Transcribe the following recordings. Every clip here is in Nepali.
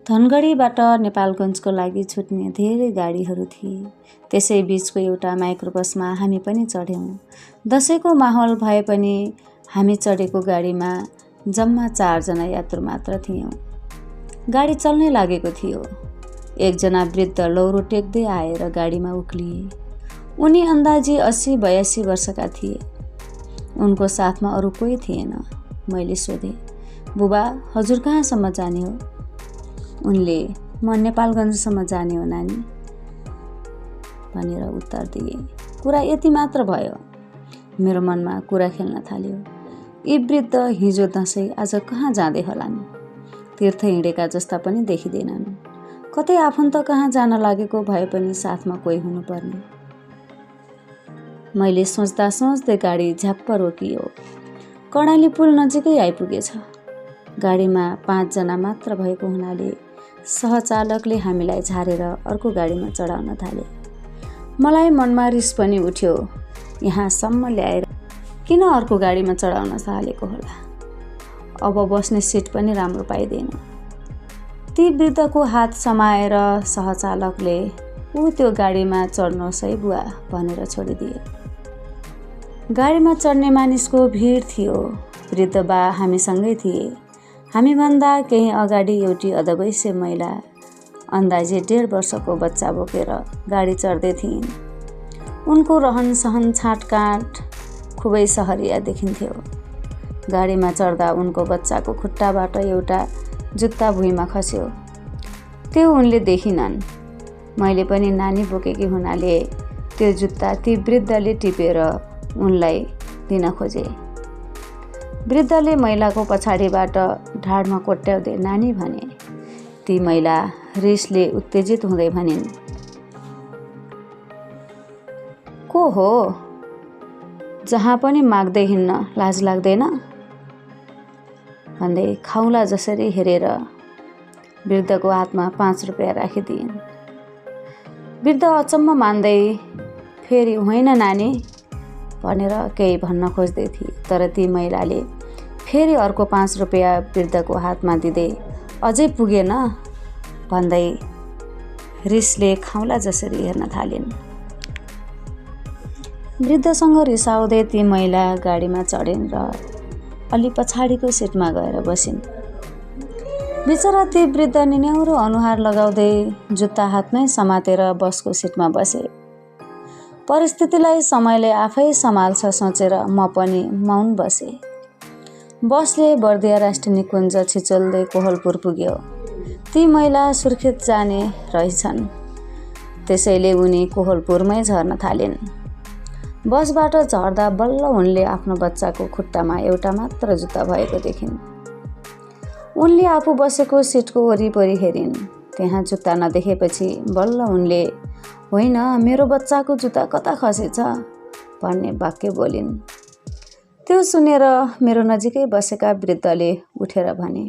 धनगढीबाट नेपालगञ्जको लागि छुट्ने धेरै गाडीहरू थिए। त्यसै बीचको एउटा माइक्रोबसमा हामी पनि चढ्यौँ। दशैंको माहौल भए पनि हामी चढेको गाडीमा जम्मा 4 जना यात्रु मात्र थियौँ। गाडी चल्नै लागेको थियो। एकजना वृद्ध लौरो टेक्दै आएर गाडीमा उक्लिए। उनी अन्दाजी 80-82 वर्षका थिए। उनको साथमा अरू कोही थिएन। मैले सोधेँ, बुबा हजुर कहाँसम्म जाने हो? उनले म नेपालगञ्जसम्म जाने हो नानी भनेर उत्तर दिए। कुरा यति मात्र भयो। मेरो मनमा कुरा खेल्न थाल्यो। यी वृद्ध हिजो दशैं आज कहाँ जाँदै होलान्? तीर्थ हिँडेका जस्ता पनि देखिँदैनन्। कतै आफन्त कहाँ जान लागेको भए पनि साथमा कोही हुनुपर्ने। मैले सोच्दा सोच्दै गाडी झ्याप्प रोकियो। कर्णाली पुल नजिकै आइपुगेछ। गाडीमा 5 जना मात्र भएको हुनाले सहचालकले हामीलाई झारेर अर्को गाडीमा चढाउन थाले। मलाई मनमा रिस पनि उठ्यो। यहाँसम्म ल्याएर किन अर्को गाडीमा चढाउन थालेको होला? अब बस्ने सिट पनि राम्रो पाइँदैन। ती वृद्धको हात समाएर सहचालकले ऊ त्यो गाडीमा चढ्नुहोस् है बुवा भनेर छोडिदिए। गाडीमा चढ्ने मानिसको भिड थियो। वृद्ध बा हामीसँगै थिए। हामीभन्दा केही अगाडि एउटी अधवैँसे महिला अन्दाजे 1.5 वर्षको बच्चा बोकेर गाडी चढ्दै थिइन्। उनको रहन सहन छाँटकाँट खुबै सहरिया देखिन्थ्यो। गाडीमा चढ्दा उनको बच्चाको खुट्टाबाट एउटा जुत्ता भुइँमा खस्यो। त्यो उनले देखिनन्। मैले पनि नानी बोकेकी हुनाले त्यो जुत्ता ती वृद्धले टिपेर उनलाई दिन खोजे। वृद्धले महिलाको पछाडिबाट ढाडमा कोट्याउँदै नानी भने। ती महिला रिसले उत्तेजित हुँदै भनिन्, को हो? जहाँ पनि माग्दै हिँड्न लाज लाग्दैन? भन्दै खाउला जसरी हेरेर वृद्धको हातमा 5 रुपियाँ राखिदिइन्। वृद्ध अचम्म मान्दै फेरि होइन नानी भनेर केही भन्न खोज्दै थिए। तर ती महिलाले फेरि अर्को 5 रुपियाँ वृद्धको हातमा दिँदै अझै पुगेन भन्दै रिसले खाउला जसरी हेर्न थालिन्। वृद्धसँग रिसाउँदै ती महिला गाडीमा चढिन् र अलि पछाडिको सिटमा गएर बसिन्। बिचरा ती वृद्ध निन्याउरो अनुहार लगाउँदै जुत्ता हातमै समातेर बसको सिटमा बसे। परिस्थितिलाई समयले आफै सम्हाल्छ सोचेर म पनि मौन बसे। बसले बर्दिया राष्ट्रिय निकुञ्ज छिचोल्दै कोहलपुर पुग्यो। ती महिला सुर्खेत जाने रहेछन्। त्यसैले उनी कोहलपुरमै झर्न थालिन्। बसबाट झर्दा बल्ल उनले आफ्नो बच्चाको खुट्टामा एउटा मात्र जुत्ता भएको देखिन्। उनले आफू बसेको सिटको वरिपरि हेरिन्। त्यहाँ जुत्ता नदेखेपछि बल्ल उनले होइन मेरो बच्चाको जुत्ता कता खसेछ भन्ने वाक्य बोलिन्। त्यो सुनेर मेरो नजिकै बसेका वृद्धले उठेर भने,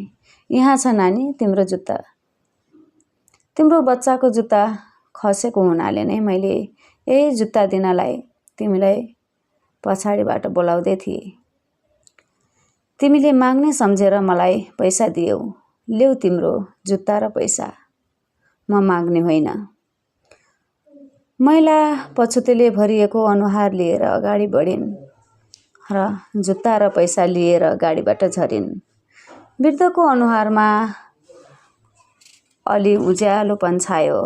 यहाँ छ नानी तिम्रो जुत्ता। तिम्रो बच्चाको जुत्ता खसेको हुनाले नै मैले यही जुत्ता दिनलाई तिमीलाई पछाडिबाट बोलाउँदै थिएँ। तिमीले माग्ने सम्झेर मलाई पैसा दियौ। ल्याऊ तिम्रो जुत्ता र पैसा। म माग्ने होइन। महिला पछुतेले भरिएको अनुहार लिएर अगाडि बढिन् र जुत्ता र पैसा लिएर गाडीबाट झरिन्। वृद्धको अनुहारमा अलि उज्यालोपन छायो।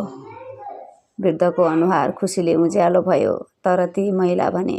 वृद्धको अनुहार खुसीले उज्यालो भयो। तर ती महिला भने,